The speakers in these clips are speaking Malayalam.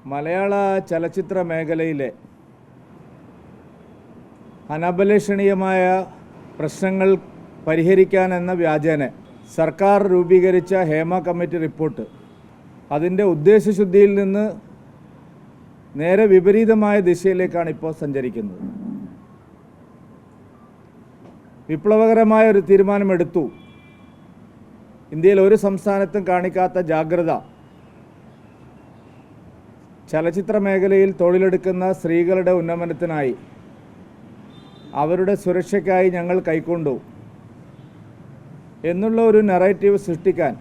മലയാള ചലച്ചിത്ര മേഖലയിലെ അനഭിലഷണീയമായ പ്രശ്നങ്ങൾ പരിഹരിക്കാനെന്ന വ്യാജേന സർക്കാർ രൂപീകരിച്ച ഹേമ കമ്മിറ്റി റിപ്പോർട്ട് അതിൻ്റെ ഉദ്ദേശശുദ്ധിയിൽ നിന്ന് നേരെ വിപരീതമായ ദിശയിലേക്കാണ് ഇപ്പോൾ സഞ്ചരിക്കുന്നത്. വിപ്ലവകരമായ ഒരു തീരുമാനമെടുത്തു. ഇന്ത്യയിൽ ഒരു സംസ്ഥാനത്തും കാണിക്കാത്ത ജാഗ്രത ചലച്ചിത്ര മേഖലയിൽ തൊഴിലെടുക്കുന്ന സ്ത്രീകളുടെ ഉന്നമനത്തിനായി, അവരുടെ സുരക്ഷയ്ക്കായി ഞങ്ങൾ കൈക്കൊണ്ടു എന്നുള്ള ഒരു നറേറ്റീവ് സൃഷ്ടിക്കാൻ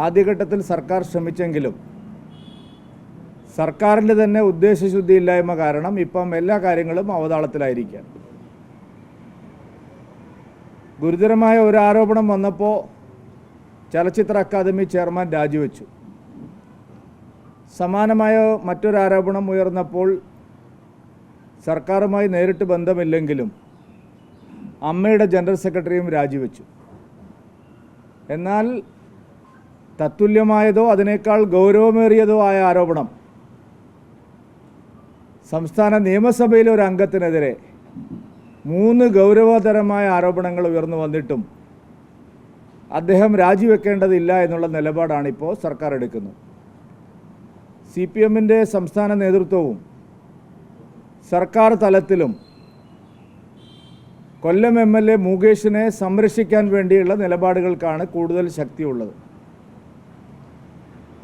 ആദ്യഘട്ടത്തിൽ സർക്കാർ ശ്രമിച്ചെങ്കിലും സർക്കാരിൻ്റെ തന്നെ ഉദ്ദേശശുദ്ധിയില്ലായ്മ കാരണം ഇപ്പം എല്ലാ കാര്യങ്ങളും അവതാളത്തിലായിരിക്കുക. ഗുരുതരമായ ഒരു ആരോപണം വന്നപ്പോൾ ചലച്ചിത്ര അക്കാദമി ചെയർമാൻ രാജിവെച്ചു. സമാനമായ മറ്റൊരു ആരോപണം ഉയർന്നപ്പോൾ സർക്കാരുമായി നേരിട്ട് ബന്ധമില്ലെങ്കിലും അമ്മയുടെ ജനറൽ സെക്രട്ടറിയും രാജിവെച്ചു. എന്നാൽ തത്തുല്യമായതോ അതിനേക്കാൾ ഗൗരവമേറിയതോ ആയ ആരോപണം സംസ്ഥാന നിയമസഭയിലെ ഒരു അംഗത്തിനെതിരെ 3 ഗൗരവതരമായ ആരോപണങ്ങൾ ഉയർന്നു വന്നിട്ടും അദ്ദേഹം രാജിവെക്കേണ്ടതില്ല എന്നുള്ള നിലപാടാണിപ്പോൾ സർക്കാർ എടുക്കുന്നത്. CPM-ൻ്റെ സംസ്ഥാന നേതൃത്വവും സർക്കാർ തലത്തിലും കൊല്ലം MLA മുകേഷിനെ സംരക്ഷിക്കാൻ വേണ്ടിയുള്ള നിലപാടുകൾക്കാണ് കൂടുതൽ ശക്തിയുള്ളത്.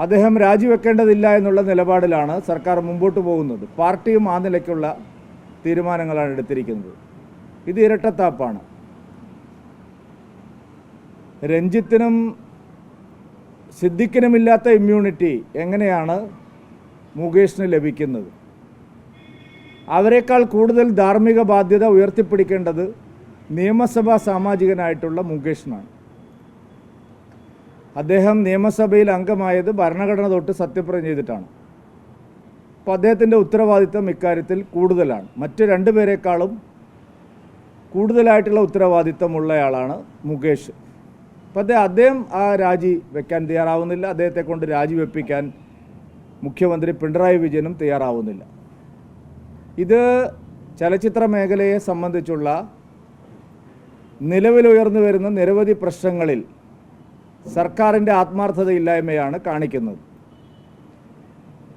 അദ്ദേഹം രാജിവെക്കേണ്ടതില്ല എന്നുള്ള നിലപാടിലാണ് സർക്കാർ മുമ്പോട്ട് പോകുന്നത്. പാർട്ടിയും ആ നിലയ്ക്കുള്ള തീരുമാനങ്ങളാണ് എടുത്തിരിക്കുന്നത്. ഇത് ഇരട്ടത്താപ്പാണ്. രഞ്ജിത്തിനും സിദ്ദിഖിനുമില്ലാത്ത ഇമ്മ്യൂണിറ്റി എങ്ങനെയാണ് മുകേഷിന് ലഭിക്കുന്നത്? അവരെക്കാൾ കൂടുതൽ ധാർമ്മിക ബാധ്യത ഉയർത്തിപ്പിടിക്കേണ്ടത് നിയമസഭാ സാമാജികനായിട്ടുള്ള മുകേഷിനാണ്. അദ്ദേഹം നിയമസഭയിൽ അംഗമായത് ഭരണഘടന തൊട്ട് സത്യപ്രതിജ്ഞ ചെയ്തിട്ടാണ്. അപ്പോൾ അദ്ദേഹത്തിൻ്റെ ഉത്തരവാദിത്വം ഇക്കാര്യത്തിൽ കൂടുതലാണ്. മറ്റ് 2 പേരെക്കാളും കൂടുതലായിട്ടുള്ള ഉത്തരവാദിത്വമുള്ളയാളാണ് മുകേഷ്. അപ്പോൾ അദ്ദേഹം ആ രാജി വെക്കാൻ തയ്യാറാവുന്നില്ല. അദ്ദേഹത്തെ കൊണ്ട് രാജിവെപ്പിക്കാൻ മുഖ്യമന്ത്രി പിണറായി വിജയനും തയ്യാറാവുന്നില്ല. ഇത് ചലച്ചിത്ര മേഖലയെ സംബന്ധിച്ചുള്ള നിലവിലുയർന്നു വരുന്ന നിരവധി പ്രശ്നങ്ങളിൽ സർക്കാരിൻ്റെ ആത്മാർത്ഥതയില്ലായ്മയാണ് കാണിക്കുന്നത്.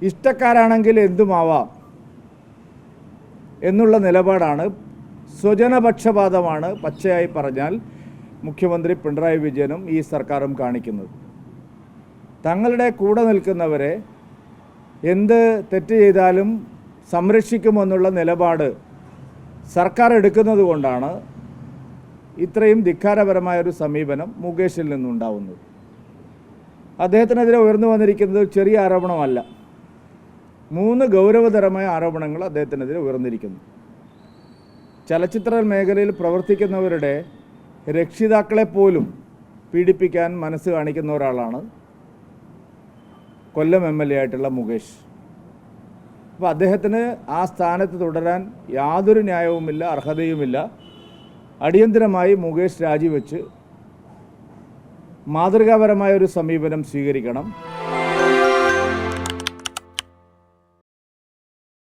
ഇഷ്ടക്കാരാണെങ്കിൽ എന്തുമാവാം എന്നുള്ള നിലപാടാണ്, സ്വജനപക്ഷപാതമാണ് പച്ചയായി പറഞ്ഞാൽ മുഖ്യമന്ത്രി പിണറായി വിജയനും ഈ സർക്കാരും കാണിക്കുന്നത്. തങ്ങളുടെ കൂടെ നിൽക്കുന്നവരെ എന്ത് തെറ്റ് ചെയ്താലും സംരക്ഷിക്കുമെന്നുള്ള നിലപാട് സർക്കാർ എടുക്കുന്നത് കൊണ്ടാണ് ഇത്രയും ധിക്കാരപരമായൊരു സമീപനം മുകേഷിൽ നിന്നുണ്ടാവുന്നത്. അദ്ദേഹത്തിനെതിരെ ഉയർന്നു വന്നിരിക്കുന്നത് ചെറിയ ആരോപണമല്ല. 3 ഗൗരവതരമായ ആരോപണങ്ങൾ അദ്ദേഹത്തിനെതിരെ ഉയർന്നിരിക്കുന്നു. ചലച്ചിത്ര മേഖലയിൽ പ്രവർത്തിക്കുന്നവരുടെ രക്ഷിതാക്കളെപ്പോലും പീഡിപ്പിക്കാൻ മനസ്സ് കാണിക്കുന്ന ഒരാളാണ് കൊല്ലം MLA ആയിട്ടുള്ള മുകേഷ്. അപ്പോൾ അദ്ദേഹത്തിന് ആ സ്ഥാനത്ത് തുടരാൻ യാതൊരു ന്യായവുമില്ല, അർഹതയുമില്ല. അടിയന്തരമായി മുകേഷ് രാജിവെച്ച് മാതൃകാപരമായ ഒരു സമീപനം സ്വീകരിക്കണം.